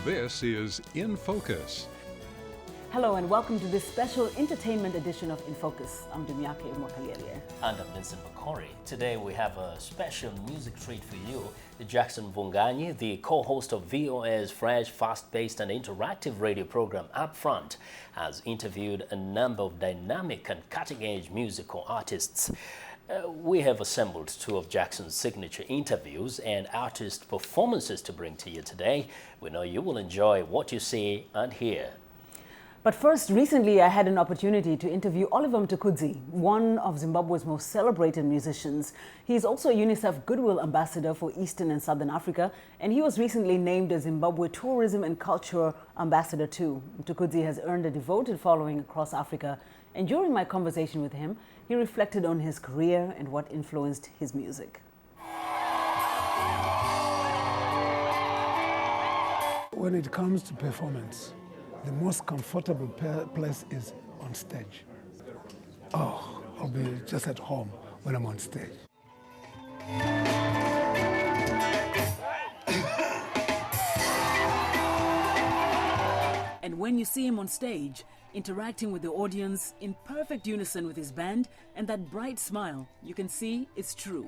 This is In Focus. Hello and welcome to this special entertainment edition of In Focus. I'm Ndimyake Mwakalyelye. And I'm Vincent McCory. Today we have a special music treat for you. Jackson Vunganyi, the co-host of VOA's fresh, fast-paced and interactive radio program Up Front, has interviewed a number of dynamic and cutting-edge musical artists. We have assembled two of Jackson's signature interviews and artist performances to bring to you today. We know you will enjoy what you see and hear. But first, recently I had an opportunity to interview Oliver Mtukudzi, one of Zimbabwe's most celebrated musicians. He is also a UNICEF Goodwill Ambassador for Eastern and Southern Africa, and he was recently named a Zimbabwe Tourism and Culture Ambassador too. Mtukudzi has earned a devoted following across Africa, and during my conversation with him, he reflected on his career and what influenced his music. When it comes to performance, the most comfortable place is on stage. Oh, I'll be just at home when I'm on stage. And when you see him on stage, interacting with the audience in perfect unison with his band and that bright smile, you can see it's true.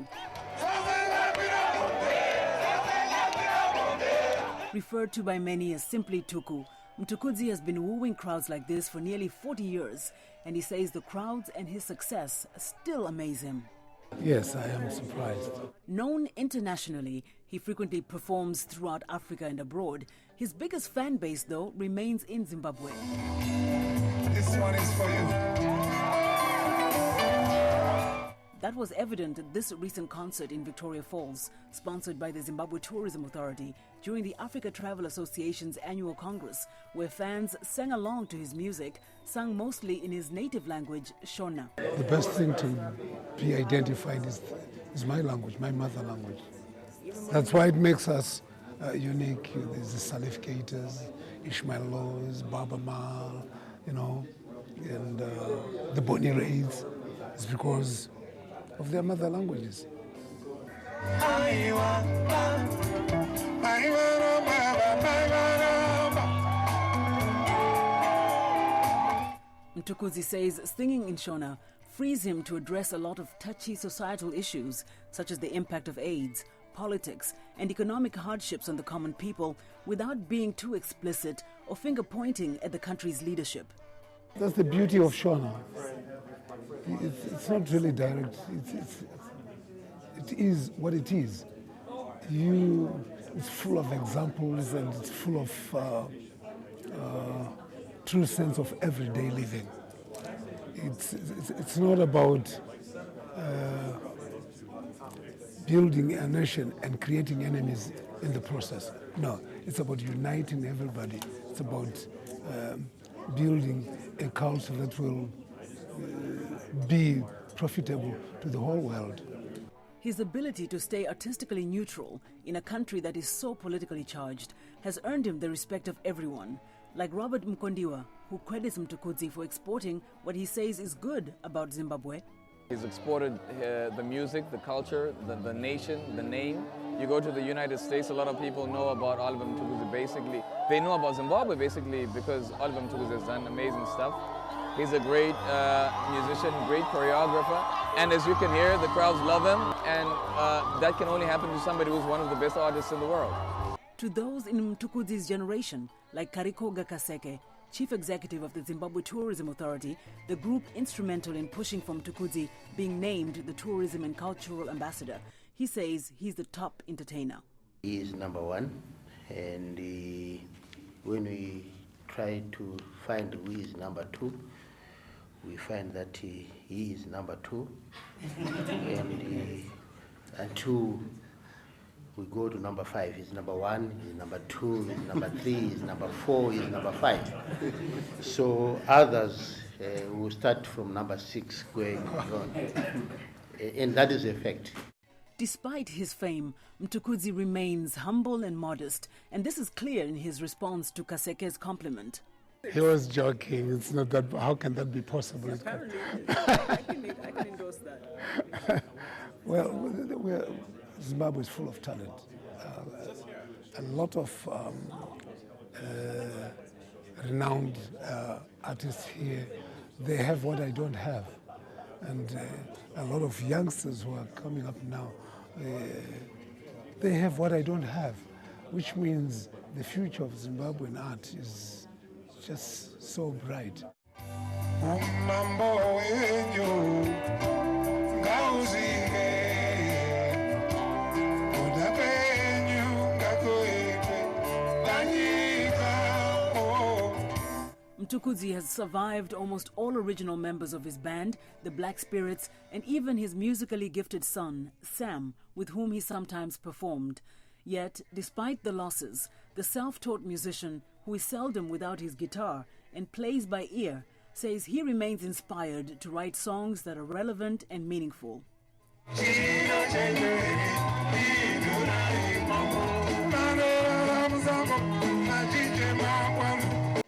Referred to by many as simply Tuku, Mtukudzi has been wooing crowds like this for nearly 40 years, and he says the crowds and his success still amaze him. Yes, I am surprised. Known internationally, he frequently performs throughout Africa and abroad. His biggest fan base, though, remains in Zimbabwe. This one is for you. That was evident at this recent concert in Victoria Falls, sponsored by the Zimbabwe Tourism Authority, during the Africa Travel Association's annual congress, where fans sang along to his music, sung mostly in his native language, Shona. The best thing to be identified is my language, my mother language. That's why it makes us unique. There's the Salificators, Ishmael Lowe's, Baba Mal, and the Bonnie Raids. It's because of their mother languages. Mtukudzi says singing in Shona frees him to address a lot of touchy societal issues, such as the impact of AIDS, politics, and economic hardships on the common people, without being too explicit or finger-pointing at the country's leadership. That's the beauty of Shona. It's not really direct. It is what it is. It's full of examples and it's full of true sense of everyday living. It's not about building a nation and creating enemies in the process. No, it's about uniting everybody. It's about building a culture that will be profitable to the whole world. His ability to stay artistically neutral in a country that is so politically charged has earned him the respect of everyone, like Robert Mkondiwa, who credits Mtukudzi for exporting what he says is good about Zimbabwe. He's exported the music, the culture, the nation, the name. You go to the United States, a lot of people know about Oliver Mtukudzi basically. They know about Zimbabwe basically because Oliver Mtukudzi has done amazing stuff. He's a great musician, great choreographer, and as you can hear, the crowds love him, and that can only happen to somebody who's one of the best artists in the world. To those in Mtukudzi's generation, like Karikoga Kaseke, Chief Executive of the Zimbabwe Tourism Authority, the group instrumental in pushing for Mtukudzi being named the Tourism and Cultural Ambassador, he says he's the top entertainer. He is number one, and when we try to find who is number two, we find that he is number two, and until we go to number 5, he's number 1, he's number 2, he's number 3, he's number 4, he's number 5. So others will start from number 6 going on, and that is the effect. Despite his fame, Mtukudzi remains humble and modest, and this is clear in his response to Kaseke's compliment. He was joking. It's not that. How can that be possible? Apparently, I can endorse that. Well, Zimbabwe is full of talent. A lot of renowned artists here. They have what I don't have. And a lot of youngsters who are coming up now, they have what I don't have, which means the future of Zimbabwean art is just so bright. Mtukudzi has survived almost all original members of his band, the Black Spirits, and even his musically gifted son, Sam, with whom he sometimes performed. Yet, despite the losses, the self-taught musician, who is seldom without his guitar and plays by ear, says he remains inspired to write songs that are relevant and meaningful.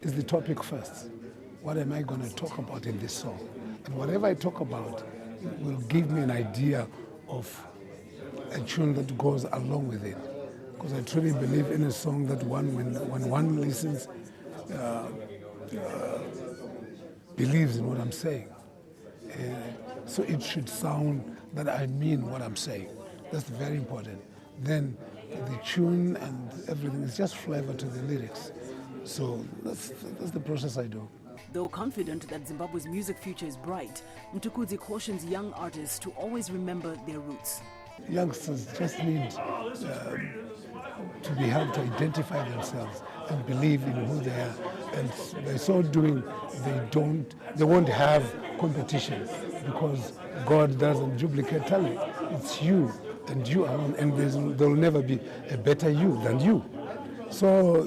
Is the topic first. What am I going to talk about in this song? And whatever I talk about will give me an idea of a tune that goes along with it. Because I truly believe in a song that when one listens, believes in what I'm saying. So it should sound that I mean what I'm saying. That's very important. Then the tune and everything is just flavor to the lyrics. So that's the process I do. Though confident that Zimbabwe's music future is bright, Mtukudzi cautions young artists to always remember their roots. Youngsters just need to be helped to identify themselves and believe in who they are. And by so doing, they won't have competition, because God doesn't duplicate talent. It's you and you alone, and there will never be a better you than you. So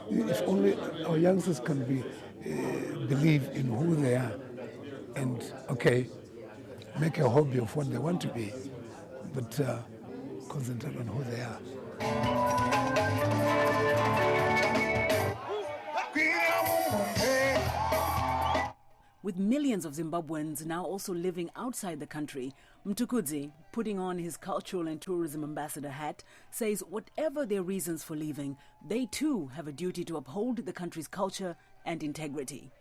if only our youngsters can believe in who they are and, make a hobby of what they want to be, but concentrate on who they are. With millions of Zimbabweans now also living outside the country, Mtukudzi, putting on his cultural and tourism ambassador hat, says whatever their reasons for leaving, they too have a duty to uphold the country's culture and integrity.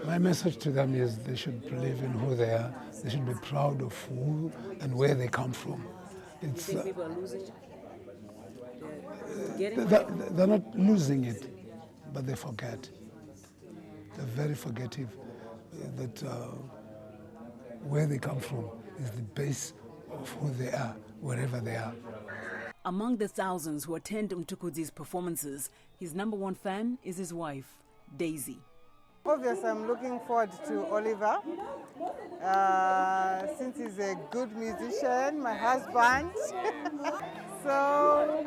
My message to them is they should believe in who they are. They should be proud of who and where they come from. It's, People are losing they're not losing it, but they forget. They're very forgettive. That where they come from is the base of who they are, wherever they are. Among the thousands who attend Mtukudzi's performances, his number one fan is his wife, Daisy. Obviously, I'm looking forward to Oliver, since he's a good musician, my husband. So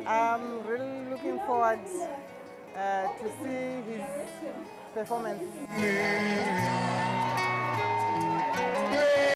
I'm really looking forward to see his performance.